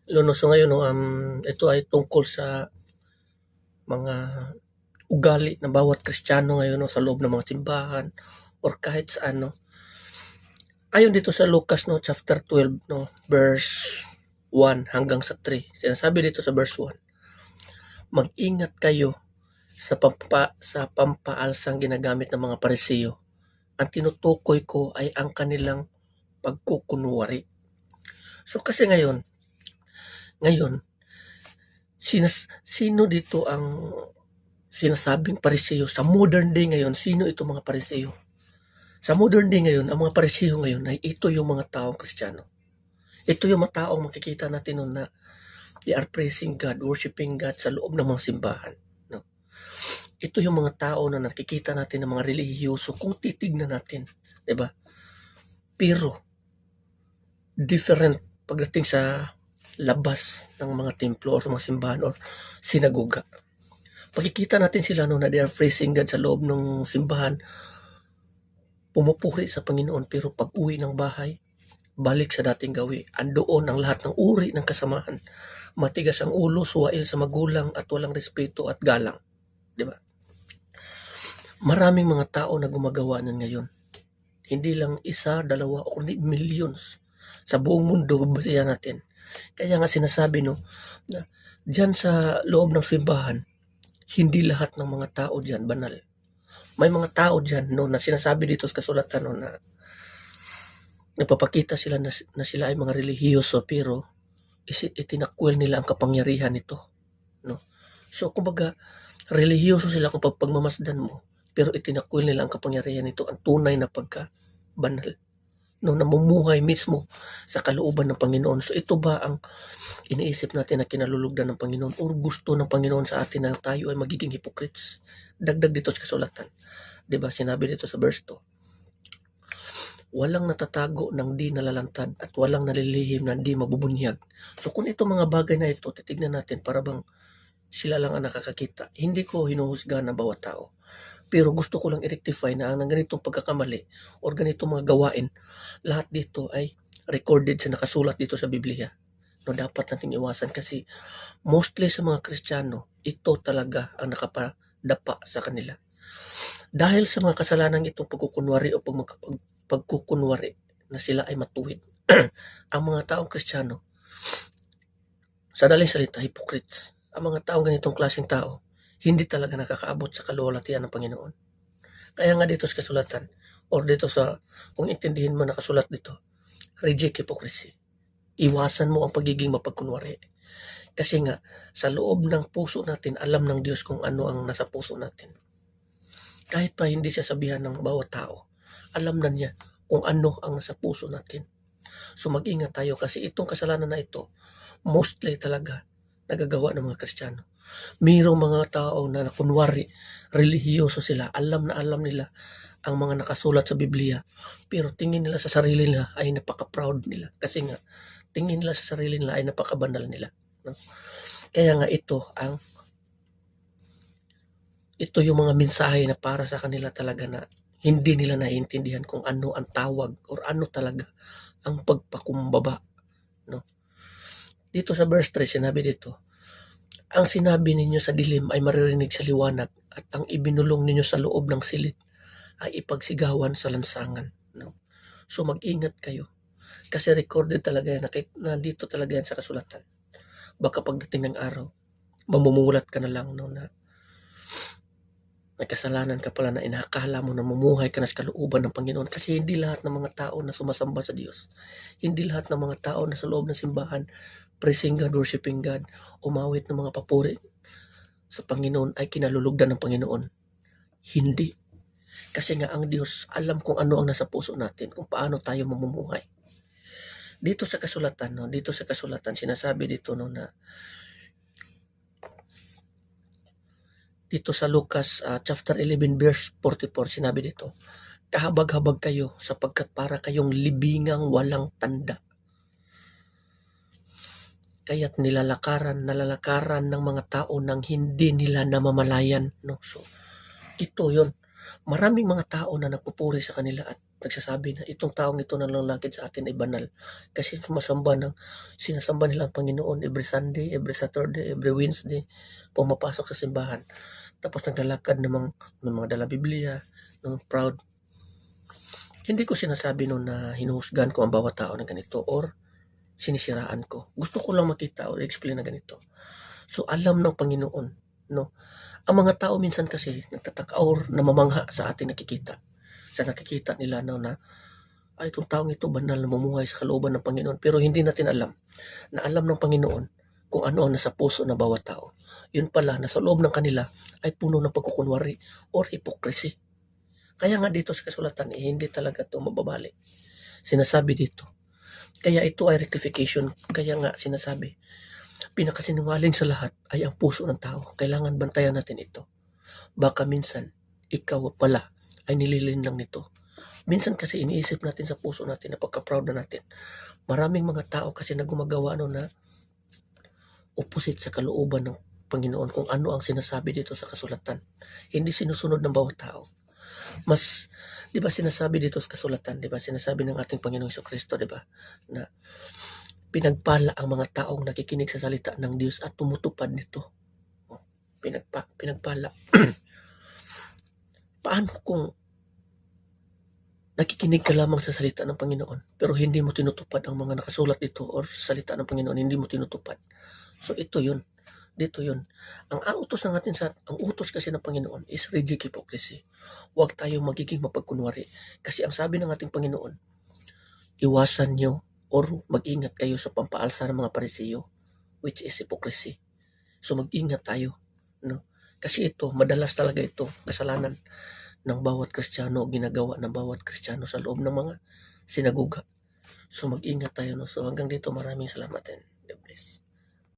Lunos, so ngayon 'no, ito ay tungkol sa mga ugali ng bawat Kristiyano ngayon 'no, sa loob ng mga simbahan or kahit saan 'no. Ayon dito sa Lucas 'no, chapter 12 'no, verse 1 hanggang sa 3. Sinasabi dito sa verse 1, "Mag-ingat kayo sa pampaalsang ginagamit ng mga Pariseo. Ang tinutukoy ko ay ang kanilang pagkukunwari." So kasi ngayon sino dito ang sinasabing Pariseo sa modern day ngayon? Sino itong mga Pariseo? Sa modern day ngayon, ang mga Pariseo ngayon ay ito yung mga taong Kristiyano. Ito yung mga taong makikita natin nun na they are praising God, worshiping God sa loob ng mga simbahan. No? Ito yung mga tao na nakikita natin ng mga relihiyoso kung titignan natin. Diba? Pero, different pagdating sa labas ng mga templo or mga simbahan or sinagoga. Pagkikita natin sila no, na they are praising God sa loob ng simbahan, pumupuri sa Panginoon, pero pag uwi ng bahay, balik sa dating gawi. Andoon ang lahat ng uri ng kasamahan. Matigas ang ulo, suwail sa magulang at walang respeto at galang. Di ba? Maraming mga tao na gumagawa nan ngayon. Hindi lang isa, dalawa, o kundi millions. Sa buong mundo, babasihan natin. Kaya nga sinasabi no, na dyan sa loob ng simbahan, hindi lahat ng mga tao dyan banal. May mga tao dyan no, na sinasabi dito sa kasulatan no, na nagpapakita sila na sila ay mga relihiyoso pero itinakwil nila ang kapangyarihan nito. No? So, kumbaga, relihiyoso sila kung pagmamasdan mo, pero itinakwil nila ang kapangyarihan nito, ang tunay na pagkabanal. No, namumuhay mismo sa kalooban ng Panginoon. So, ito ba ang iniisip natin na kinalulugdan ng Panginoon or gusto ng Panginoon sa atin na tayo ay magiging hypocrites? Dagdag dito sa kasulatan. Diba, sinabi dito sa verse 2, walang natatago ng di nalalantad at walang nalilihim ng di mabubunyag. So kung itong mga bagay na ito, titignan natin para bang sila lang ang nakakakita. Hindi ko hinuhusga ng bawat tao. Pero gusto ko lang i-rectify na ang ganitong pagkakamali or ganitong mga gawain, lahat dito ay recorded sa nakasulat dito sa Biblia. No, dapat nating iwasan kasi mostly sa mga Kristiyano, ito talaga ang nakapadapa sa kanila. Dahil sa mga kasalanan itong pagkukunwari o pagkukunwari na sila ay matuwid. Ang mga taong Kristiyano, sa daling salita, hypocrites. Ang mga taong ganitong klaseng tao, hindi talaga nakakaabot sa kaluwalhatian ng Panginoon. Kaya nga dito sa kasulatan, or dito sa, kung intindihin mo nakasulat dito, reject hypocrisy. Iwasan mo ang pagiging mapagkunwari. Kasi nga, sa loob ng puso natin, alam ng Diyos kung ano ang nasa puso natin. Kahit pa hindi siya sabihan ng bawat tao, alam na niya kung ano ang nasa puso natin. So mag-ingat tayo kasi itong kasalanan na ito, mostly talaga nagagawa ng mga Kristiyano. Mayroong mga tao na kunwari, relihiyoso sila, alam na alam nila ang mga nakasulat sa Biblia, pero tingin nila sa sarili nila ay napaka-proud nila. Kasi nga, tingin nila sa sarili nila ay napaka-banal nila. No? Kaya nga ito yung mga mensahe na para sa kanila talaga na hindi nila naiintindihan kung ano ang tawag or ano talaga ang pagpakumbaba. No? Dito sa verse 3, sinabi dito, ang sinabi ninyo sa dilim ay maririnig sa liwanag at ang ibinulong ninyo sa loob ng silid ay ipagsigawan sa lansangan. No? So mag-ingat kayo. Kasi recorded talaga yan, nandito talaga yan sa kasulatan. Baka pagdating ng araw, mamumulat ka na lang no, na may kasalanan ka pala na inakala mo na mamumuhay ka na sa kalooban ng Panginoon. Kasi hindi lahat ng mga tao na sumasamba sa Diyos, hindi lahat ng mga tao na sa loob ng simbahan, praising God, worshiping God, umawit ng mga papuri sa Panginoon ay kinalulugdan ng Panginoon. Hindi. Kasi nga ang Diyos alam kung ano ang nasa puso natin, kung paano tayo mamumuhay. Dito sa kasulatan, sinasabi dito no na dito sa Lucas chapter 11 verse 44, sinabi dito, kahabag-habag kayo sapagkat para kayong libingang walang tanda. Kaya't nalalakaran ng mga tao nang hindi nila namamalayan. No? So, ito yon. Maraming mga tao na nagpupuri sa kanila at nagsasabi na itong taong ito na lalakad sa atin ay banal. Kasi sinasamba nila ang Panginoon every Sunday, every Saturday, every Wednesday, pumapasok sa simbahan. Tapos naglalakad ng mga dala Biblia, ng proud. Hindi ko sinasabi noon na hinuhusgan ko ang bawat tao na ganito or sinisiraan ko. Gusto ko lang makita or explain na ganito. So alam ng Panginoon, no? Ang mga tao minsan kasi nagtataka or namamangha sa ating nakikita. Sa nakikita nila na ay itong taong ito banal namumuhay sa kalooban ng Panginoon. Pero hindi natin alam na alam ng Panginoon kung ano ang nasa puso ng bawat tao. Yun pala, nasa loob ng kanila ay puno ng pagkukunwari or hypocrisy. Kaya nga dito sa kasulatan, hindi talaga ito mababali. Sinasabi dito. Kaya ito ay rectification. Kaya nga sinasabi, pinakasinungaling sa lahat ay ang puso ng tao. Kailangan bantayan natin ito. Baka minsan, ikaw pala ay nililin lang nito. Minsan kasi iniisip natin sa puso natin na pagka-proud na natin. Maraming mga tao kasi na gumagawa na opposite sa kalooban ng Panginoon kung ano ang sinasabi dito sa kasulatan. Hindi sinusunod ng bawat tao. Mas, di ba sinasabi dito sa kasulatan, di ba sinasabi ng ating Panginoong Jesucristo, di ba, na pinagpala ang mga taong nakikinig sa salita ng Diyos at tumutupad nito. Pinagpala. Paano kung nakikinig ka lamang sa salita ng Panginoon pero hindi mo tinutupad ang mga nakasulat dito or sa salita ng Panginoon, hindi mo tinutupad. So ito yun. Dito yun. Ang utos kasi ng Panginoon is reject hypocrisy. Huwag tayo magiging mapagkunwari. Kasi ang sabi ng ating Panginoon, iwasan nyo or mag-ingat kayo sa pampaalsa ng mga parisiyo, which is hypocrisy. So mag-ingat tayo. No? Kasi ito, madalas talaga ito, kasalanan ng bawat Kristiyano, ginagawa ng bawat Kristiyano sa loob ng mga sinagoga. So mag-ingat tayo. No? So hanggang dito, maraming salamat din.